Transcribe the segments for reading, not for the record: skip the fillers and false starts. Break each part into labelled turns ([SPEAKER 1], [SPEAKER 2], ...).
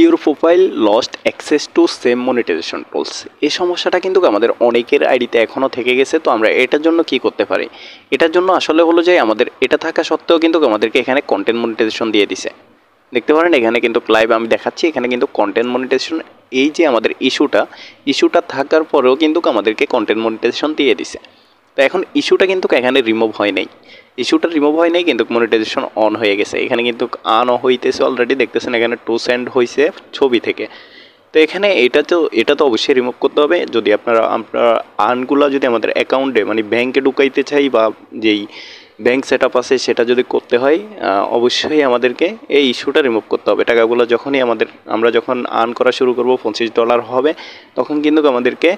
[SPEAKER 1] Your profile lost access to same monetization tools. এই সমস্যাটা কিন্তু আমাদের অনেকের আইডিতে এখনও থেকে গেছে। তো আমরা এটার জন্য কি করতে পারি? এটার জন্য আসলে হলো যে আমাদের এটা থাকা সত্ত্বেও কিন্তু আমাদেরকে এখানে কন্টেন্ট মনিটাইজেশন দিয়ে দিছে। দেখতে পারেন এখানে কিন্তু লাইভ আমি দেখাচ্ছি, এখানে কিন্তু কন্টেন্ট মনিটাইজেশন, এই যে আমাদের ইস্যুটা থাকার পরেও কিন্তু আমাদেরকে কন্টেন্ট মনিটাইজেশন দিয়ে দিছে। তো এখন ইস্যুটা কিন্তু এখানে রিমুভ হয় নাই, কিন্তু মনিটাইজেশন অন হয়ে গেছে। এখানে কিন্তু আন হইতেছে অলরেডি, দেখতেছেন এখানে 2 সেন্ড হয়েছে ছবি থেকে। তো এখানে এটা তো অবশ্যই রিমুভ করতে হবে। যদি আপনারা আর্নগুলো যদি আমাদের অ্যাকাউন্টে মানে ব্যাংকে ঢুকাইতে চাই বা যেই ব্যাংক সেট আপ আছে সেটা যদি করতে হয়, অবশ্যই আমাদেরকে এই ইস্যুটা রিমুভ করতে হবে। টাকাগুলো যখনই আমরা যখন আর্ন করা শুরু করব, $25 হবে, তখন কিন্তু আমাদেরকে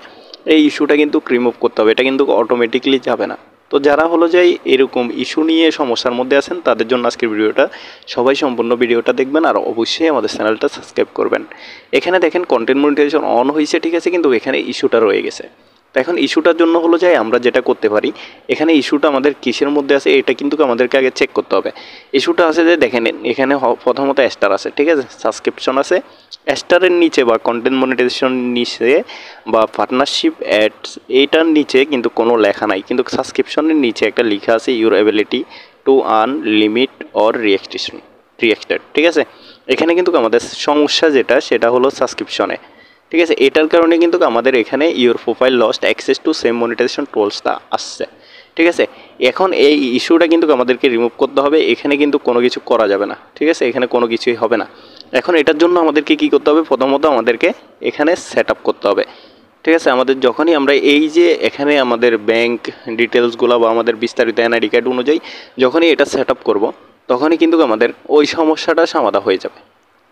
[SPEAKER 1] এই ইস্যুটা কিন্তু রিমুভ করতে হবে। এটা কিন্তু অটোমেটিকলি যাবে না। তো যারা হলো যে এরকম ইস্যু নিয়ে সমস্যার মধ্যে আছেন তাদের জন্য আজকের ভিডিওটা, সবাই সম্পূর্ণ ভিডিওটা দেখবেন আর অবশ্যই আমাদের চ্যানেলটা সাবস্ক্রাইব করবেন। এখানে দেখেন কন্টেন্ট মনিটাইজেশন অন হয়েছে, ঠিক আছে, কিন্তু এখানে ইস্যুটা রয়ে গেছে। তো এখন ইস্যুটার জন্য হলো যে আমরা যেটা করতে পারি, এখানে ইস্যুটা আমাদের কিসের মধ্যে আছে এটা কিন্তু আমাদেরকে আগে চেক করতে হবে। ইস্যুটা আছে যে দেখেন এখানে প্রথমত স্টার আছে, ঠিক আছে, সাবস্ক্রিপশন আছে। স্টারের নিচে বা কন্টেন্ট মনিটাইজেশন নিচে বা পার্টনারশিপ অ্যাডস এইটার নিচে কিন্তু কোনো লেখা নাই, কিন্তু সাবস্ক্রিপশনের নিচে একটা লেখা আছে your ability to earn limit or reacted, ঠিক আছে। এখানে কিন্তু আমাদের সমস্যা সেটা হলো সাবস্ক্রিপশনে, ঠিক আছে। এটার কারণে কিন্তু আমাদের এখানে your profile lost access to same monetisation টুলসটা আসছে, ঠিক আছে। এখন এই ইস্যুটা কিন্তু আমাদেরকে রিমুভ করতে হবে। এখানে কিন্তু কোনো কিছু করা যাবে না, ঠিক আছে, এখানে কোনো কিছুই হবে না। এখন এটার জন্য আমাদেরকে কি করতে হবে? প্রথমত আমাদেরকে এখানে সেট আপ করতে হবে, ঠিক আছে। আমাদের যখনই আমরা এই যে এখানে আমাদের ব্যাংক ডিটেলসগুলো বা আমাদের বিস্তারিত এনআইডি কার্ড অনুযায়ী যখনই এটা সেট আপ করবো, তখনই কিন্তু আমাদের ওই সমস্যাটা সমাধান হয়ে যাবে।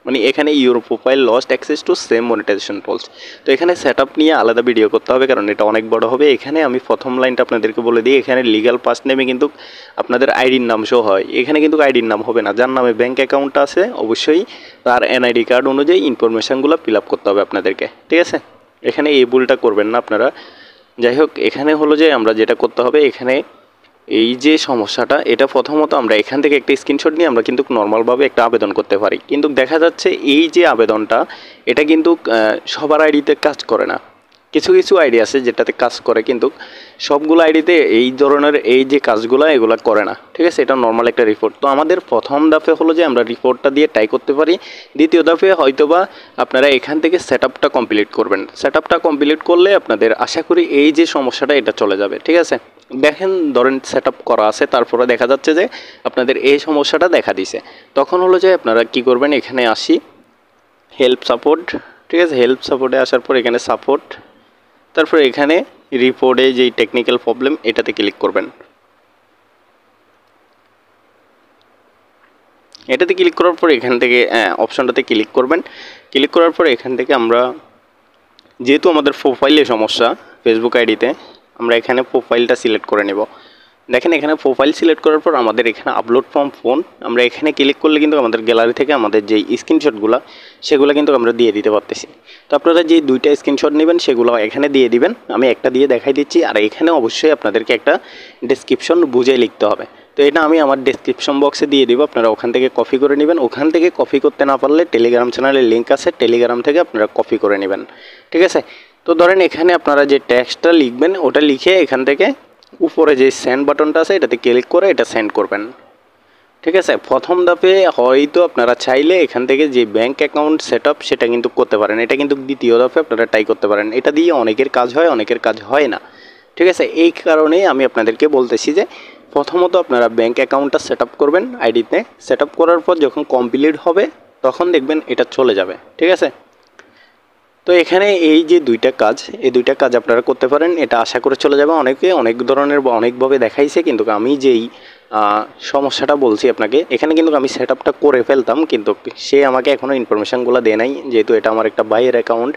[SPEAKER 1] মানে এখানে your profile lost access to same monetization tools. তো এখানে সেট আপ নিয়ে আলাদা ভিডিও করতে হবে, কারণ এটা অনেক বড় হবে। এখানে আমি প্রথম লাইনটা আপনাদেরকে বলে দিই, এখানে লিগ্যাল ফার্স্ট নেমে কিন্তু আপনাদের আইডির নাম শো হয়। এখানে কিন্তু আইডির নাম হবে না। যার নামে ব্যাঙ্ক অ্যাকাউন্ট আছে অবশ্যই তার এনআইডি কার্ড অনুযায়ী ইনফরমেশানগুলো ফিল আপ করতে হবে আপনাদেরকে, ঠিক আছে। এখানে এই ভুলটা করবেন না আপনারা। যাই হোক, এখানে হলো যে আমরা যেটা করতে হবে, এখানে এই যে সমস্যাটা, এটা প্রথমত আমরা এখান থেকে একটা স্ক্রিনশট নিয়ে আমরা কিন্তু নর্মালভাবে একটা আবেদন করতে পারি। কিন্তু দেখা যাচ্ছে এই যে আবেদনটা, এটা কিন্তু সবার আইডিতে কাজ করে না। কিছু কিছু আইডি আছে যেটাতে কাজ করে, কিন্তু সবগুলো আইডিতে এই ধরনের এই যে কাজগুলো এগুলো করে না, ঠিক আছে। এটা নর্মাল একটা রিপোর্ট। তো আমাদের প্রথম ধাপে হলো যে আমরা রিপোর্টটা দিয়ে ট্রাই করতে পারি। দ্বিতীয় ধাপে হয়তোবা আপনারা এখান থেকে সেট আপটা কমপ্লিট করবেন। সেট আপটা কমপ্লিট করলে আপনাদের আশা করি এই যে সমস্যাটা এটা চলে যাবে, ঠিক আছে। দেখেন ধরেন সেট আপ করা আছে, তারপরে দেখা যাচ্ছে যে আপনাদের এই সমস্যাটা দেখা দিছে, তখন হলো যে আপনারা কি করবেন, এখানে আসি হেল্প সাপোর্ট, ঠিক আছে। হেল্প সাপোর্টে আসার পর এখানে সাপোর্ট, তারপরে এখানে রিপোর্টে যেই টেকনিক্যাল প্রবলেম এটাতে ক্লিক করবেন। এটাতে ক্লিক করার পর এখান থেকে অপশনটাতে ক্লিক করবেন। ক্লিক করার পর এখান থেকে আমরা যেহেতু আমাদের প্রোফাইলে সমস্যা ফেসবুক আইডিতে, আমরা এখানে প্রোফাইলটা সিলেক্ট করে নেব। দেখেন এখানে প্রোফাইল সিলেক্ট করার পর আমাদের এখানে আপলোড ফ্রম ফোন, আমরা এখানে ক্লিক করলে কিন্তু আমাদের গ্যালারি থেকে আমাদের যেই স্ক্রিনশটগুলো সেগুলো কিন্তু আমরা দিয়ে দিতে পারতেছি। তো আপনারা যে দুইটা স্ক্রিনশট নেবেন সেগুলো এখানে দিয়ে দিবেন। আমি একটা দিয়ে দেখাই দিচ্ছি, আর এখানে অবশ্যই আপনাদেরকে একটা ডেসক্রিপশন বুঝে লিখতে হবে। তো এটা আমি আমার ডেসক্রিপশন বক্সে দিয়ে দিব, আপনারা ওখান থেকে কপি করে নেবেন। ওখান থেকে কপি করতে না পারলে টেলিগ্রাম চ্যানেলের লিঙ্ক আছে, টেলিগ্রাম থেকে আপনারা কপি করে নেবেন, ঠিক আছে। তো ধরেন এখানে আপনারা যে টেক্সটটা লিখবেন ওটা লিখে এখান থেকে উপরে যে সেন্ড বাটনটা আছে এটাতে ক্লিক করে এটা সেন্ড করবেন, ঠিক আছে। প্রথম ধাপে হয়তো আপনারা চাইলে এখান থেকে যে ব্যাঙ্ক অ্যাকাউন্ট সেট আপ সেটা কিন্তু করতে পারেন। এটা কিন্তু দ্বিতীয় ধাপে আপনারা ট্রাই করতে পারেন। এটা দিয়ে অনেকের কাজ হয়, অনেকের কাজ হয় না, ঠিক আছে। এই কারণেই আমি আপনাদেরকে বলতেছি যে প্রথমত আপনারা ব্যাঙ্ক অ্যাকাউন্টটা সেট আপ করবেন আইডিতে। সেট আপ করার পর যখন কমপ্লিট হবে তখন দেখবেন এটা চলে যাবে, ঠিক আছে। তো এখানে এই যে এই দুইটা কাজ আপনারা করতে পারেন, এটা আশা করে চলে যাবে। অনেকে অনেক ধরনের বা অনেকভাবে দেখাইছে, কিন্তু আমি যেই সমস্যাটা বলছি আপনাকে, এখানে কিন্তু আমি সেট আপটা করে ফেলতাম, কিন্তু সে আমাকে এখনও ইনফরমেশানগুলো দেয় নাই, যেহেতু এটা আমার একটা বাইয়ের অ্যাকাউন্ট।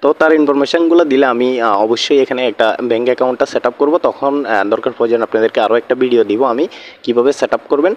[SPEAKER 1] তো তার ইনফরমেশানগুলো দিলে আমি অবশ্যই এখানে একটা ব্যাঙ্ক অ্যাকাউন্টটা সেট আপ করবো। তখন দরকার প্রয়োজন আপনাদেরকে আরও একটা ভিডিও দিব আমি কীভাবে সেট আপ করবেন।